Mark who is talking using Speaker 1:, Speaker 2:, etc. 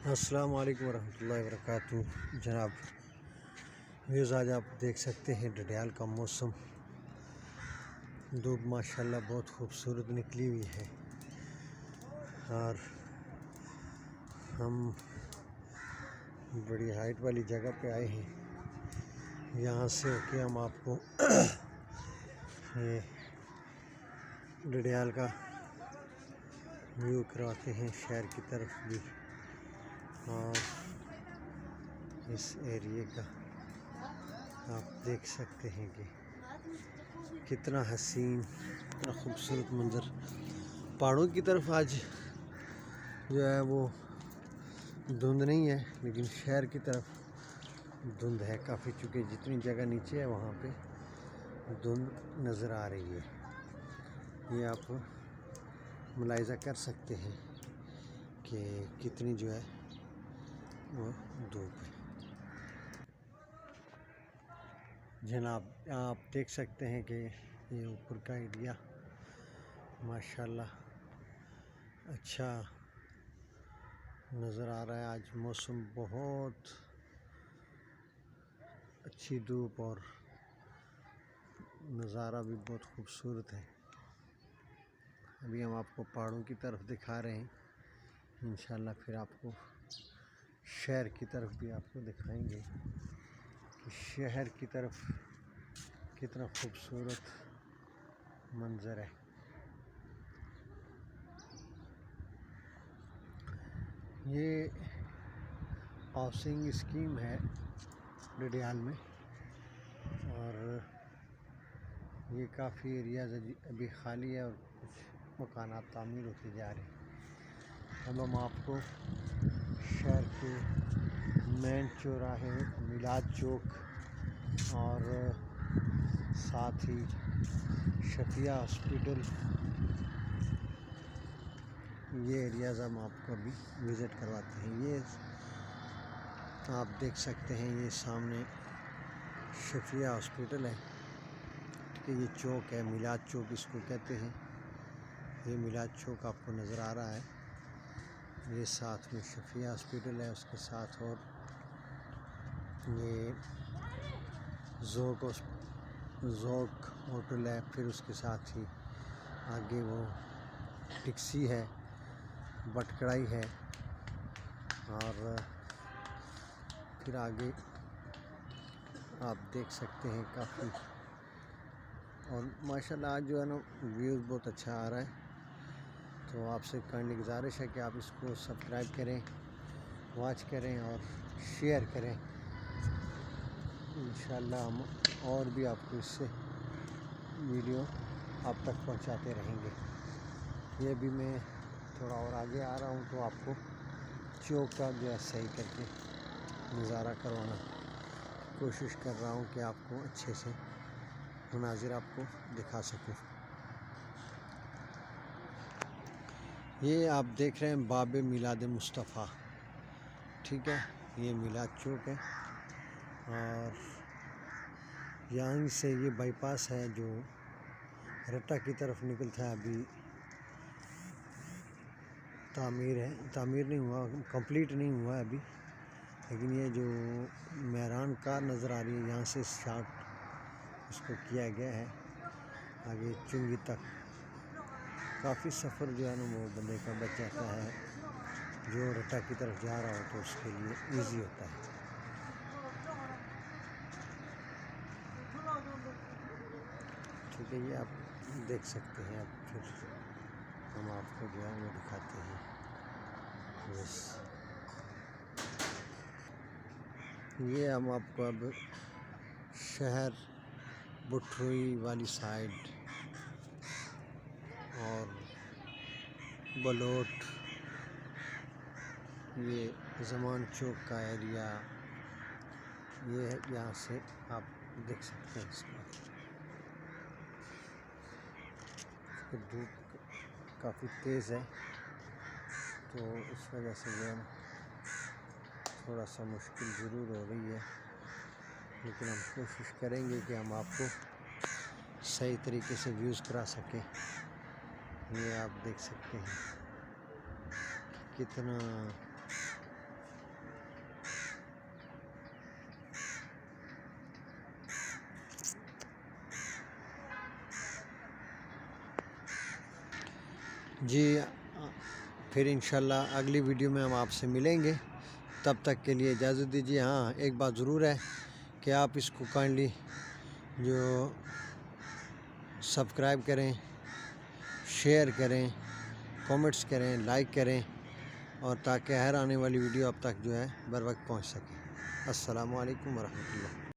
Speaker 1: السلام علیکم ورحمۃ اللہ وبرکاتہ جناب ویوز، آج آپ دیکھ سکتے ہیں ڈڈیال کا موسم. دھوپ ماشاءاللہ بہت خوبصورت نکلی ہوئی ہے اور ہم بڑی ہائٹ والی جگہ پہ آئے ہیں. یہاں سے کہ ہم آپ کو ڈڈیال کا ویو کرواتے ہیں شہر کی طرف بھی، اور اس ایریے کا آپ دیکھ سکتے ہیں کہ کتنا حسین، کتنا خوبصورت منظر. پہاڑوں کی طرف آج جو ہے وہ دھند نہیں ہے، لیکن شہر کی طرف دھند ہے کافی، چونکہ جتنی جگہ نیچے ہے وہاں پہ دھند نظر آ رہی ہے. یہ آپ ملاحظہ کر سکتے ہیں کہ کتنی جو ہے وہ دھوپ ہے. جناب آپ دیکھ سکتے ہیں کہ یہ اوپر کا ایریا ماشاءاللہ اچھا نظر آ رہا ہے. آج موسم بہت اچھی دھوپ اور نظارہ بھی بہت خوبصورت ہے. ابھی ہم آپ کو پہاڑوں کی طرف دکھا رہے ہیں، انشاءاللہ پھر آپ کو شہر کی طرف بھی آپ کو دکھائیں گے کہ شہر کی طرف کتنا خوبصورت منظر ہے. یہ ہاؤسنگ اسکیم ہے ڈڈیال میں، اور یہ کافی ایریاز ابھی خالی ہے اور کچھ مکانات تعمیر ہوتے جا رہے ہیں. اب ہم آپ کو شہر کے مین چوراہے میلاد چوک اور ساتھ ہی شفیع ہاسپٹل، یہ ایریاز ہم آپ کو ابھی وزٹ کرواتے ہیں. یہ آپ دیکھ سکتے ہیں، یہ سامنے شفیع ہاسپٹل ہے کہ یہ چوک ہے، میلاد چوک اس کو کہتے ہیں. یہ میلاد چوک آپ کو نظر آ رہا ہے. یہ ساتھ میں شفیع ہاسپٹل ہے، اس کے ساتھ اور یہ ذوق ہوٹل ہے. پھر اس کے ساتھ ہی آگے وہ ٹکسی ہے، بٹ کڑائی ہے، اور پھر آگے آپ دیکھ سکتے ہیں کافی. اور ماشاءاللہ آج جو ہے نا ویوز بہت اچھا آ رہا ہے. تو آپ سے کائنڈلی گزارش ہے کہ آپ اس کو سبسکرائب کریں، واچ کریں اور شیئر کریں. انشاءاللہ ہم اور بھی آپ کو اس سے ویڈیو آپ تک پہنچاتے رہیں گے. یہ بھی میں تھوڑا اور آگے آ رہا ہوں تو آپ کو چوک کا جو ہے صحیح کر کے نظارہ کروانا کوشش کر رہا ہوں کہ آپ کو اچھے سے مناظر آپ کو دکھا سکوں. یہ آپ دیکھ رہے ہیں باب میلاد مصطفیٰ، ٹھیک ہے. یہ میلاد چوک ہے، اور یہیں سے یہ بائی پاس ہے جو رٹا کی طرف نکلتا ہے. ابھی تعمیر نہیں ہوا، کمپلیٹ نہیں ہوا ابھی، لیکن یہ جو میران کار نظر آ رہی ہے یہاں سے اسٹارٹ اس کو کیا گیا ہے آگے چنگی تک. کافی سفر جو ہے نا وہ بندے کا بچ جاتا ہے، جو رٹا کی طرف جا رہا ہو تو اس کے لیے ایزی ہوتا ہے. ٹھیک ہے، یہ آپ دیکھ سکتے ہیں. اب پھر ہم آپ کو جو ہے وہ دکھاتے ہیں. بس یہ ہم آپ کو اب شہر بٹھروئی والی سائڈ اور بلوٹ، یہ زمان چوک کا ایریا، یہ یہاں سے آپ دیکھ سکتے ہیں. اس کو دھوپ کافی تیز ہے تو اس وجہ سے جو ہے تھوڑا سا مشکل ضرور ہو رہی ہے، لیکن ہم کوشش کریں گے کہ ہم آپ کو صحیح طریقے سے ویوز کرا سکیں. یہ آپ دیکھ سکتے ہیں کتنا جی پھر انشاءاللہ اگلی ویڈیو میں ہم آپ سے ملیں گے، تب تک کے لیے اجازت دیجیے۔ ہاں ایک بات ضرور ہے کہ آپ اس کو کائنڈلی جو سبسکرائب کریں، شیئر کریں، کامنٹس کریں، لائک کریں، اور تاکہ ہر آنے والی ویڈیو اب تک جو ہے بر وقت پہنچ سکے۔ السلام علیکم ورحمۃ اللہ۔